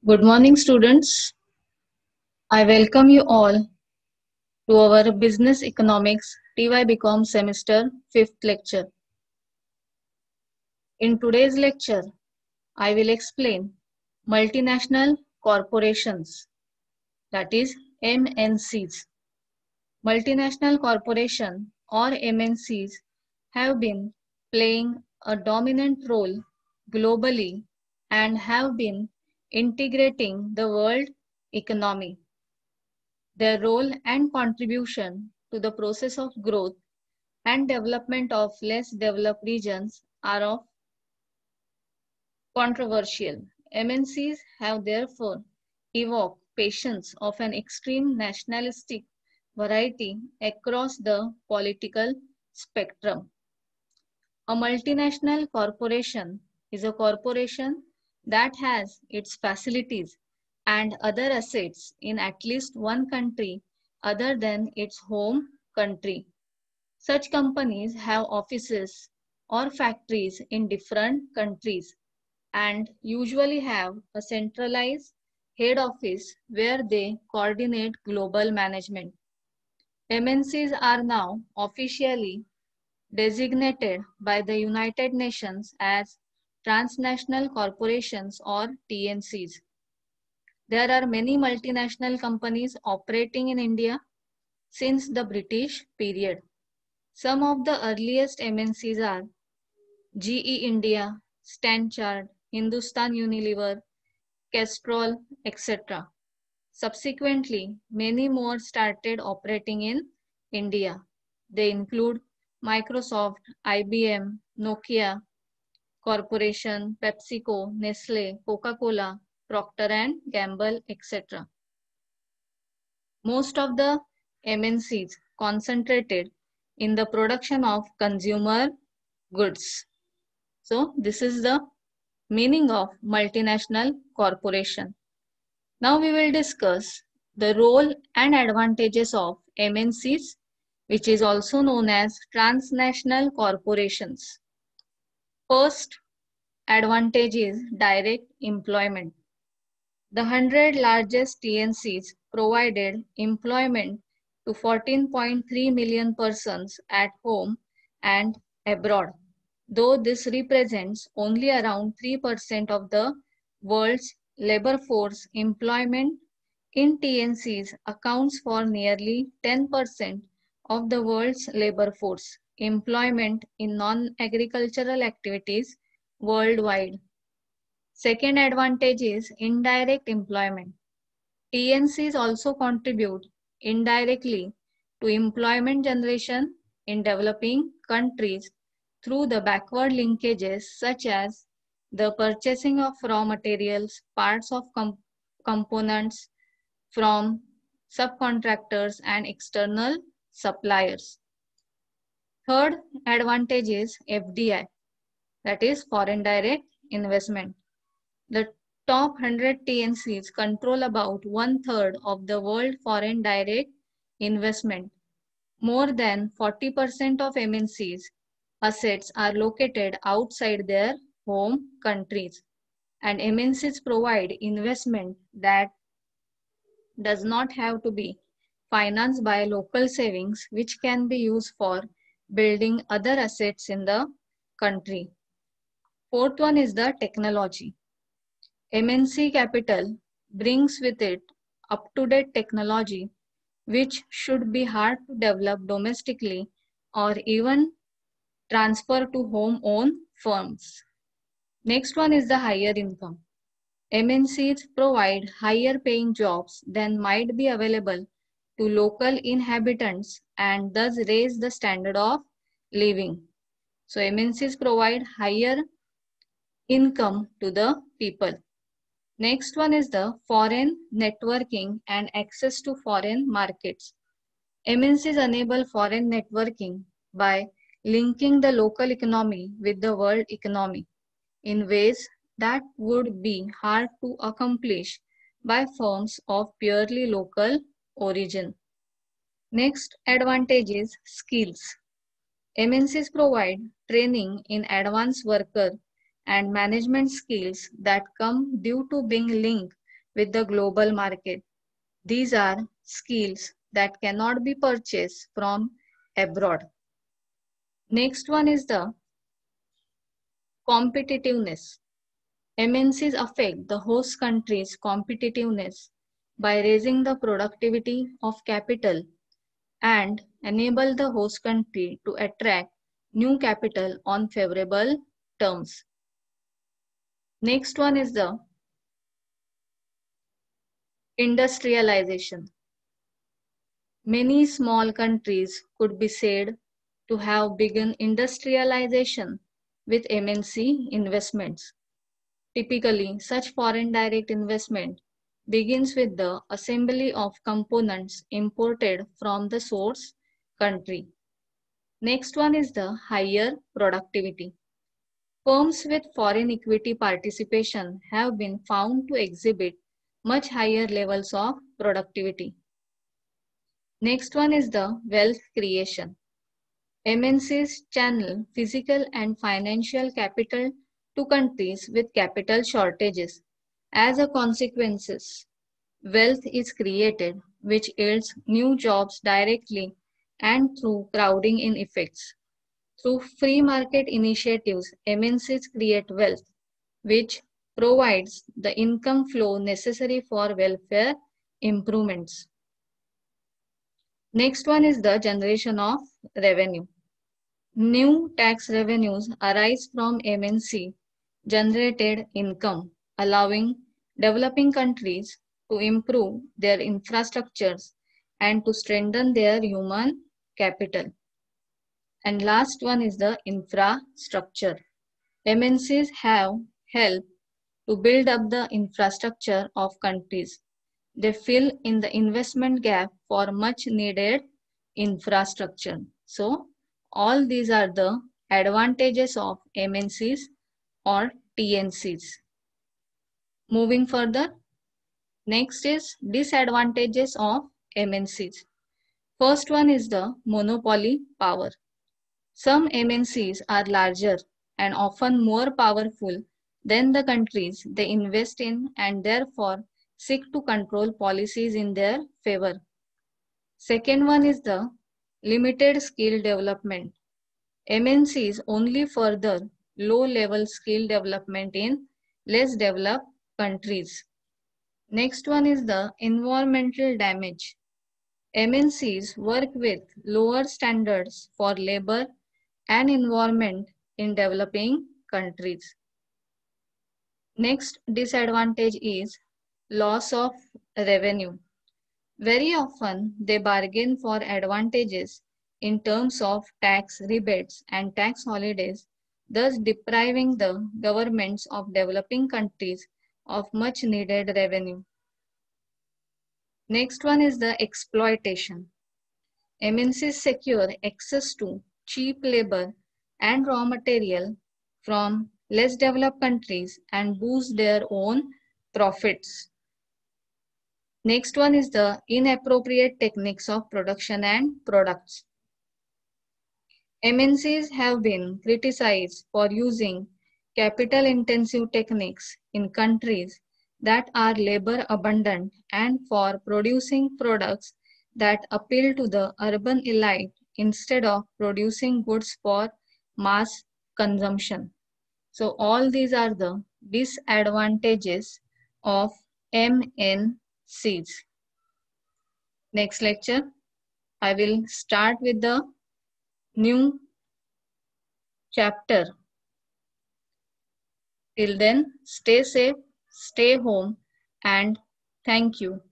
Good morning, students. I welcome you all to our Business Economics TY BCom semester 5th lecture. In today's lecture, I will explain multinational corporations, that is MNCs. Multinational corporation or MNCs have been playing a dominant role globally and have been integrating the world economy. Their role and contribution to the process of growth and development of less developed regions are of controversial. MNCs have therefore evoked patience of an extreme nationalistic variety across the political spectrum. A multinational corporation is a corporation that has its facilities and other assets in at least one country other than its home country. Such companies have offices or factories in different countries and usually have a centralized head office where they coordinate global management. MNCs are now officially designated by the United Nations as transnational corporations or TNCs. There are many multinational companies operating in India since the British period. Some of the earliest MNCs are GE India, Stanchart, Hindustan Unilever, Castrol, etc. Subsequently, many more started operating in India. They include Microsoft, IBM, Nokia Corporation, PepsiCo, Nestle, Coca-Cola, Procter and Gamble, etc. Most of the MNCs concentrated in the production of consumer goods. So this is the meaning of multinational corporation. Now we will discuss the role and advantages of MNCs, which is also known as transnational corporations. First advantage is direct employment. The 100 largest TNCs provided employment to 14.3 million persons at home and abroad, though this represents only around 3% of the world's labor force. Employment in TNCs accounts for nearly 10% of the world's labor force. Employment in non-agricultural activities worldwide. Second advantage is indirect employment. TNCs also contribute indirectly to employment generation in developing countries through the backward linkages such as the purchasing of raw materials, parts of components from subcontractors and external suppliers. Third advantage is FDI, that is foreign direct investment. The top 100 TNCs control about 1/3 of the world foreign direct investment. More than 40% of MNCs assets are located outside their home countries, and MNCs provide investment that does not have to be financed by local savings, which can be used for building other assets in the country. Fourth one is the technology. MNC capital brings with it up-to-date technology which should be hard to develop domestically or even transfer to home-owned firms. Next one is the higher income. MNCs provide higher paying jobs than might be available to local inhabitants and thus raise the standard of living. So MNCs provide higher income to the people. Next one is the foreign networking and access to foreign markets. MNCs enable foreign networking by linking the local economy with the world economy in ways that would be hard to accomplish by firms of purely local origin. Next advantage is skills. MNCs provide training in advanced worker and management skills that come due to being linked with the global market. These are skills that cannot be purchased from abroad. Next one is the competitiveness. MNCs affect the host country's competitiveness by raising the productivity of capital and enable the host country to attract new capital on favorable terms. Next one is the industrialization. Many small countries could be said to have begun industrialization with MNC investments. Typically, such foreign direct investment begins with the assembly of components imported from the source country. Next one is the higher productivity. Firms with foreign equity participation have been found to exhibit much higher levels of productivity. Next one is the wealth creation. MNCs channel physical and financial capital to countries with capital shortages. As a consequence, wealth is created, which yields new jobs directly and through crowding in effects. Through free market initiatives, MNCs create wealth, which provides the income flow necessary for welfare improvements. Next one is the generation of revenue. New tax revenues arise from MNC generated income, allowing developing countries to improve their infrastructures and to strengthen their human capital. And last one is the infrastructure. MNCs have helped to build up the infrastructure of countries. They fill in the investment gap for much needed infrastructure. So, all these are the advantages of MNCs or TNCs. Moving further, next is disadvantages of MNCs. First one is the monopoly power. Some MNCs are larger and often more powerful than the countries they invest in and therefore seek to control policies in their favor. Second one is the limited skill development. MNCs only further low-level skill development in less developed countries. Next one is the environmental damage. MNCs work with lower standards for labor and environment in developing countries. Next disadvantage is loss of revenue. Very often, they bargain for advantages in terms of tax rebates and tax holidays, thus depriving the governments of developing countries of much needed revenue. Next one is the exploitation. MNCs secure access to cheap labor and raw material from less developed countries and boost their own profits. Next one is the inappropriate techniques of production and products. MNCs have been criticized for using capital-intensive techniques in countries that are labor abundant and for producing products that appeal to the urban elite instead of producing goods for mass consumption. So all these are the disadvantages of MNCs. Next lecture, I will start with the new chapter. Till then, stay safe, stay home, and thank you.